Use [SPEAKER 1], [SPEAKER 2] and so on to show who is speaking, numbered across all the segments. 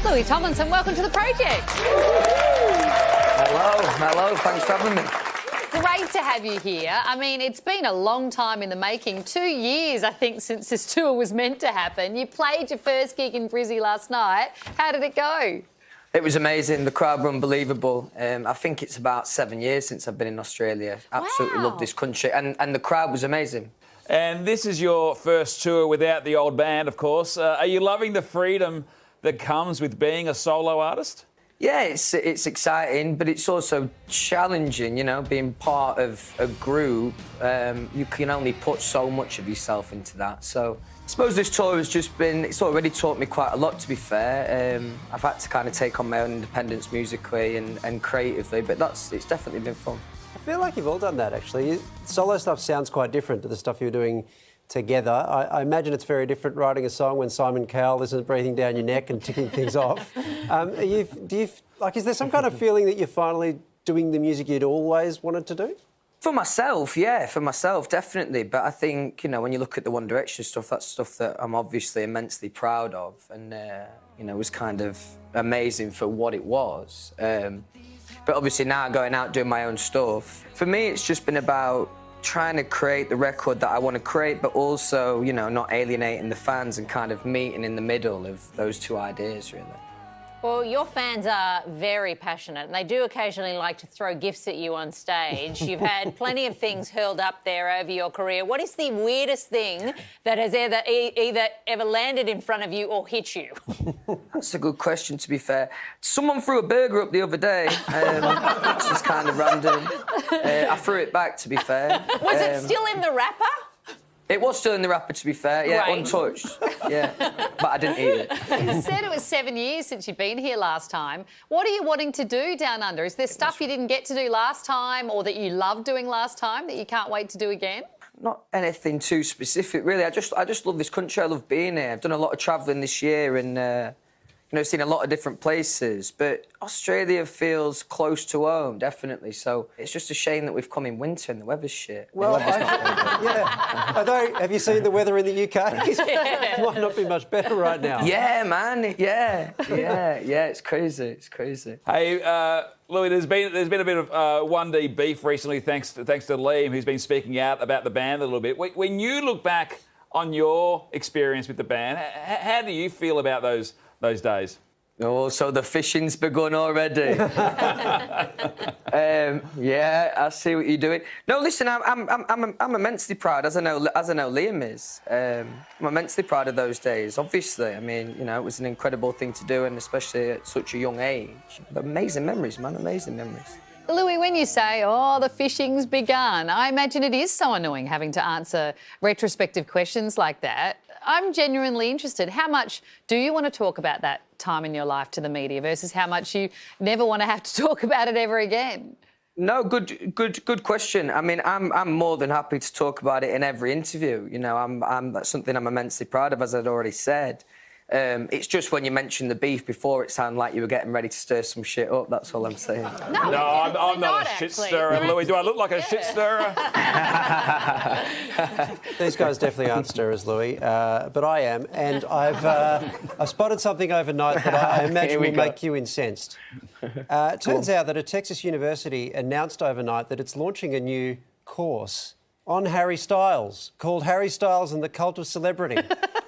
[SPEAKER 1] Louis Tomlinson, welcome to the project.
[SPEAKER 2] Hello, thanks for having me.
[SPEAKER 1] Great to have you here. I mean, it's been a long time in the making. 2 years, I think, since this tour was meant to happen. You played your first gig in Brizzy last night. How did it go?
[SPEAKER 2] It was amazing. The crowd were unbelievable. I think it's about 7 years since I've been in Australia. Absolutely love this country. And the crowd was amazing.
[SPEAKER 3] And this is your first tour without the old band, of course. Are you loving the freedom that comes with being a solo artist?
[SPEAKER 2] Yeah, it's exciting, but it's also challenging, you know, being part of a group. You can only put so much of yourself into that. So I suppose this tour has just been, it's already taught me quite a lot, to be fair. I've had to kind of take on my own independence musically and creatively, but it's definitely been fun.
[SPEAKER 4] I feel like you've all done that, actually. Solo stuff sounds quite different to the stuff you're doing together. I imagine it's very different writing a song when Simon Cowell isn't breathing down your neck and ticking things off. Is there some kind of feeling that you're finally doing the music you'd always wanted to do?
[SPEAKER 2] For myself, yeah, for myself, definitely. But I think, you know, when you look at the One Direction stuff, that's stuff that I'm obviously immensely proud of and, you know, was kind of amazing for what it was. But obviously now going out doing my own stuff, for me it's just been about trying to create the record that I want to create, but also, you know, not alienating the fans and kind of meeting in the middle of those two ideas, really.
[SPEAKER 1] Well, your fans are very passionate and they do occasionally like to throw gifts at you on stage. You've had plenty of things hurled up there over your career. What is the weirdest thing that has either ever landed in front of you or hit you?
[SPEAKER 2] That's a good question, to be fair. Someone threw a burger up the other day, which is kind of random. I threw it back, to be fair.
[SPEAKER 1] Was it still in the wrapper?
[SPEAKER 2] It was still in the wrapper, to be fair. Yeah,
[SPEAKER 1] Great.
[SPEAKER 2] Untouched. Yeah, but I didn't eat it.
[SPEAKER 1] You said it was 7 years since you've been here last time. What are you wanting to do down under? Is there stuff you didn't get to do last time or that you loved doing last time that you can't wait to do again?
[SPEAKER 2] Not anything too specific, really. I just love this country. I love being here. I've done a lot of travelling this year and, you know, seen a lot of different places. But Australia feels close to home, definitely. So it's just a shame that we've come in winter and the weather's shit.
[SPEAKER 4] Well, yeah. Although, have you seen the weather in the UK? It might not be much better right now.
[SPEAKER 2] Yeah, man. Yeah. It's crazy. It's crazy.
[SPEAKER 3] Hey, Louis, there's been a bit of 1D beef recently, thanks to Liam, who's been speaking out about the band a little bit. When you look back on your experience with the band, how do you feel about those days?
[SPEAKER 2] Oh, so the fishing's begun already. Yeah, I see what you're doing. No, listen, I'm immensely proud, as I know Liam is. I'm immensely proud of those days. Obviously, I mean, you know, it was an incredible thing to do, and especially at such a young age. But amazing memories, man, amazing memories.
[SPEAKER 1] Louis, when you say, oh, the fishing's begun, I imagine it is so annoying having to answer retrospective questions like that. I'm genuinely interested. How much do you want to talk about that time in your life to the media versus how much you never want to have to talk about it ever again?
[SPEAKER 2] No, good question. I mean, I'm more than happy to talk about it in every interview. You know, that's something I'm immensely proud of, as I'd already said. It's just when you mentioned the beef before, it sounded like you were getting ready to stir some shit up. That's all I'm saying.
[SPEAKER 3] No, I'm not a shit stirrer, Louis. Do I look like a shit stirrer?
[SPEAKER 4] These guys definitely aren't stirrers, Louis, but I am, and I've spotted something overnight that I imagine will make you incensed. It turns out that a Texas university announced overnight that it's launching a new course on Harry Styles called Harry Styles and the Cult of Celebrity.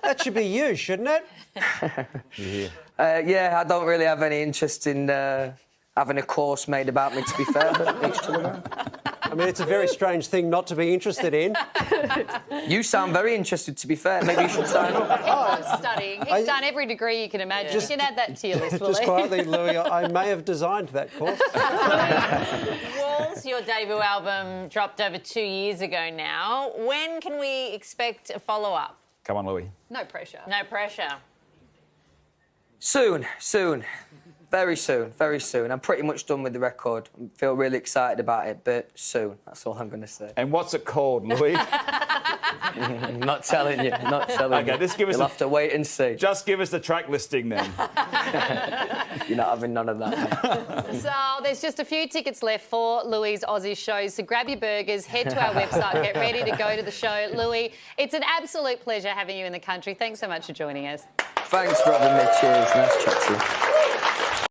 [SPEAKER 4] That should be you, shouldn't it?
[SPEAKER 2] Yeah, I don't really have any interest in having a course made about me, to be fair, but each to their own.
[SPEAKER 4] I mean, it's a very strange thing not to be interested in.
[SPEAKER 2] You sound very interested, to be fair. Maybe you should sign up.
[SPEAKER 1] Oh, studying. He's done every degree you can imagine. You can add that to your list, Louis.
[SPEAKER 4] Just quietly, Louis, I may have designed that course.
[SPEAKER 1] Walls, your debut album dropped over 2 years ago now. When can we expect a follow-up?
[SPEAKER 3] Come on, Louis.
[SPEAKER 1] No pressure. No pressure.
[SPEAKER 2] Soon. Very soon. I'm pretty much done with the record. I feel really excited about it, but soon. That's all I'm going to say.
[SPEAKER 3] And what's it called, Louis?
[SPEAKER 2] Not telling you.
[SPEAKER 3] Okay, just give us.
[SPEAKER 2] You'll have to wait and see.
[SPEAKER 3] Just give us the track listing then.
[SPEAKER 2] You're not having none of that.
[SPEAKER 1] So there's just a few tickets left for Louis' Aussie shows. So grab your burgers, head to our website, get ready to go to the show. Louis, it's an absolute pleasure having you in the country. Thanks so much for joining us.
[SPEAKER 2] Thanks for having me. Cheers. Nice chat to you.